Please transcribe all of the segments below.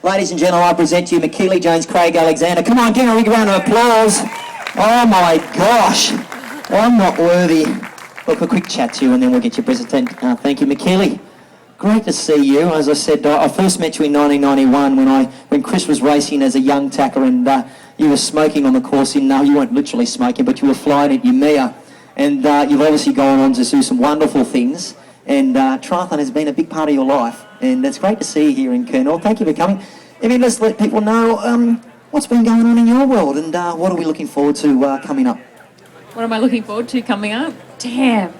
Ladies and gentlemen, I present to you Michellie Jones, Craig Alexander. Come on, give a big round of applause. Oh my gosh, I'm not worthy. Look, a quick chat to you and then we'll get your presentation. Thank you, Michellie. Great to see you. As I said, I first met you in 1991 when Chris was racing as a young tacker and you were smoking on the course. You weren't literally smoking, but you were flying at your Mia. And you've obviously gone on to do some wonderful things. And triathlon has been a big part of your life. And it's great to see you here in Kurnell. Thank you for coming. I mean, let's let people know what's been going on in your world and what are we looking forward to coming up? What am I looking forward to coming up? Damn,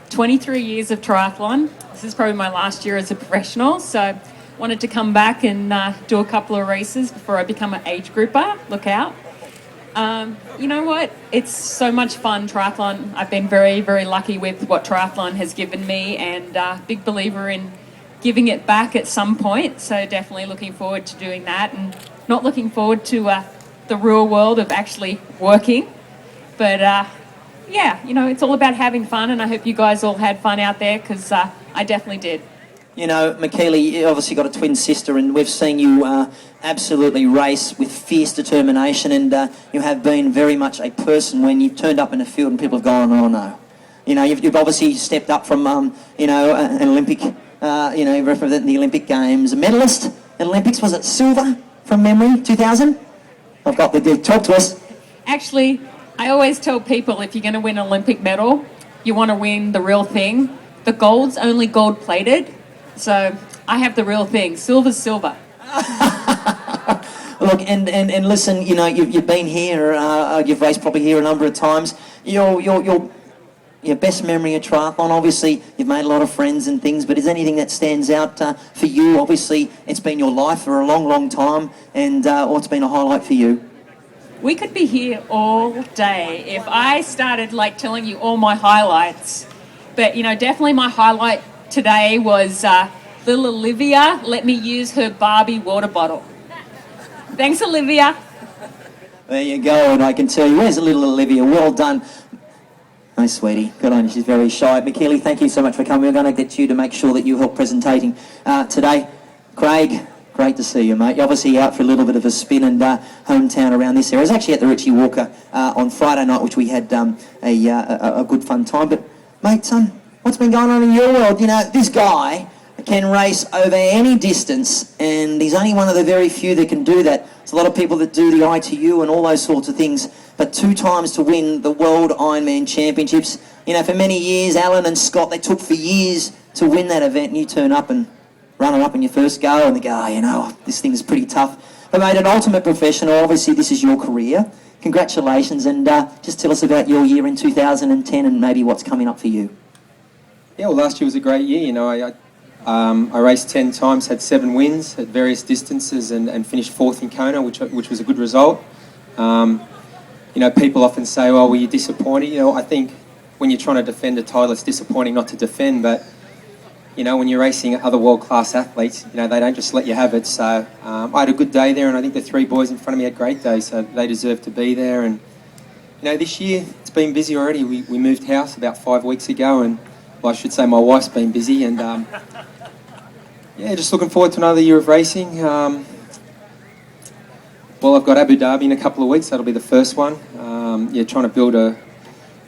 23 years of triathlon. This is probably my last year as a professional, so wanted to come back and do a couple of races before I become an age grouper. Look out. You know what? It's so much fun, triathlon. I've been very, very lucky with what triathlon has given me and big believer in giving it back at some point. So definitely looking forward to doing that and not looking forward to the real world of actually working. But yeah, you know, it's all about having fun and I hope you guys all had fun out there because I definitely did. You know, Michellie, you obviously got a twin sister and we've seen you absolutely race with fierce determination and you have been very much a person when you've turned up in a field and people have gone, oh no. You know, you've obviously stepped up from, you know, an Olympic, you know, representing the Olympic Games. A medalist in Olympics, was it silver from memory, 2000? I've got the talk to us. Actually, I always tell people if you're going to win an Olympic medal, you want to win the real thing. The gold's only gold plated. So I have the real thing. Silver's silver. Look, and listen, you know, you've been here, you've raced probably here a number of times. Your best memory of triathlon, obviously, you've made a lot of friends and things, but is there anything that stands out for you? Obviously, it's been your life for a long, long time, and what's been a highlight for you? We could be here all day if I started, like, telling you all my highlights. But, you know, definitely my highlight today was little Olivia let me use her Barbie water bottle. Thanks, Olivia. There you go, and I can tell you, where's little Olivia? Well done. Nice, sweetie. Good on you. She's very shy. Michellie, thank you so much for coming. We're going to get you to make sure that you help presenting today. Craig, great to see you, mate. You're obviously out for a little bit of a spin and hometown around this area. I was actually at the Richie Walker on Friday night, which we had a good fun time. But, mate, what's been going on in your world? You know, this guy can race over any distance, and he's only one of the very few that can do that. There's a lot of people that do the ITU and all those sorts of things, but 2 times to win the World Ironman Championships. You know, for many years, Alan and Scott, they took for years to win that event, and you turn up and run it up in your first go, and they go, oh, you know, this thing is pretty tough. But, mate, an ultimate professional, obviously this is your career. Congratulations, and just tell us about your year in 2010 and maybe what's coming up for you. Yeah, well, last year was a great year. You know, I raced 10 times, had 7 wins at various distances, and finished 4th in Kona, which was a good result. You know, people often say, "Well, were you disappointed?" You know, I think when you're trying to defend a title, it's disappointing not to defend. But you know, when you're racing other world-class athletes, you know, they don't just let you have it. So I had a good day there, and I think the 3 boys in front of me had great days, so they deserve to be there. And you know, this year it's been busy already. We moved house about 5 weeks ago, and well, I should say my wife's been busy, and yeah, just looking forward to another year of racing. Well, I've got Abu Dhabi in a couple of weeks. That'll be the first one. Yeah, trying to build a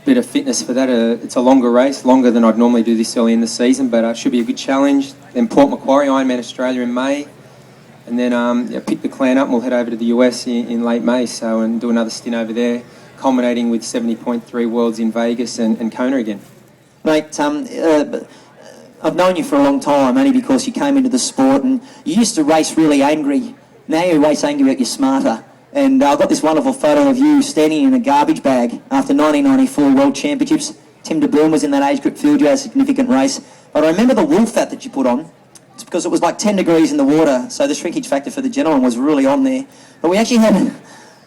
bit of fitness for that. It's a longer race, longer than I'd normally do this early in the season, but it should be a good challenge. Then Port Macquarie, Ironman Australia in May, and then yeah, pick the clan up and we'll head over to the US in late May, so and do another stint over there, culminating with 70.3 Worlds in Vegas and Kona again. Mate, I've known you for a long time, only because you came into the sport and you used to race really angry. Now you race angry but you're smarter. And I've got this wonderful photo of you standing in a garbage bag after 1994 World Championships. Tim de Boom was in that age group field. You had a significant race. But I remember the wool fat that you put on. It's because it was like 10 degrees in the water, so the shrinkage factor for the gentleman was really on there. But we actually had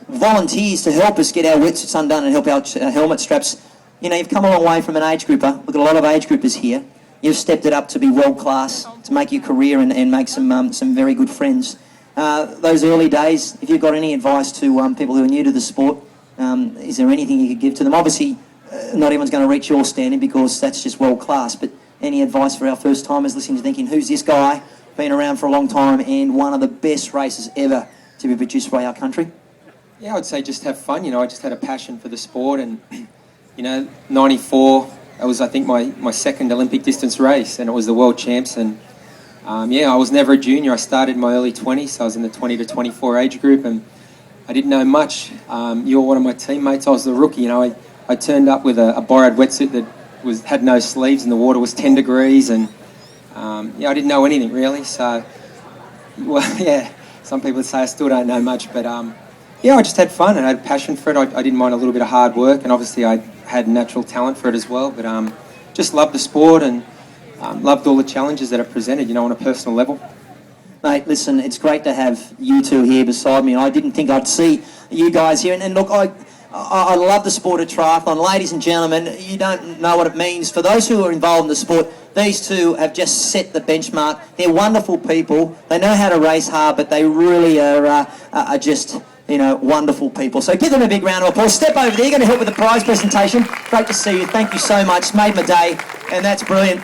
volunteers to help us get our wetsuits undone and help our helmet straps. You know, you've come a long way from an age grouper. We've got a lot of age groupers here. You've stepped it up to be world class, to make your career and make some very good friends. Those early days, if you've got any advice to people who are new to the sport, is there anything you could give to them? Obviously, not everyone's going to reach your standing because that's just world class, but any advice for our first timers listening to thinking, who's this guy? Been around for a long time and one of the best races ever to be produced by our country. Yeah, I would say just have fun. I just had a passion for the sport, and 94. That was, I think, my second Olympic distance race, and it was the world champs. And I was never a junior. I started in my early 20s, so I was in the 20 to 24 age group, and I didn't know much. You were one of my teammates. I was the rookie. I turned up with a borrowed wetsuit that had no sleeves, and the water was 10 degrees, and I didn't know anything really. So, some people would say I still don't know much, but I just had fun and I had a passion for it. I didn't mind a little bit of hard work, and obviously I had natural talent for it as well, but just loved the sport and loved all the challenges that it presented, on a personal level. Mate, listen, it's great to have you two here beside me. I didn't think I'd see you guys here. And look, I love the sport of triathlon. Ladies and gentlemen, you don't know what it means. For those who are involved in the sport, these two have just set the benchmark. They're wonderful people. They know how to race hard, but they really are just, wonderful people. So give them a big round of applause. Step over there. You're going to help with the prize presentation. Great to see you. Thank you so much. Made my day, and that's brilliant.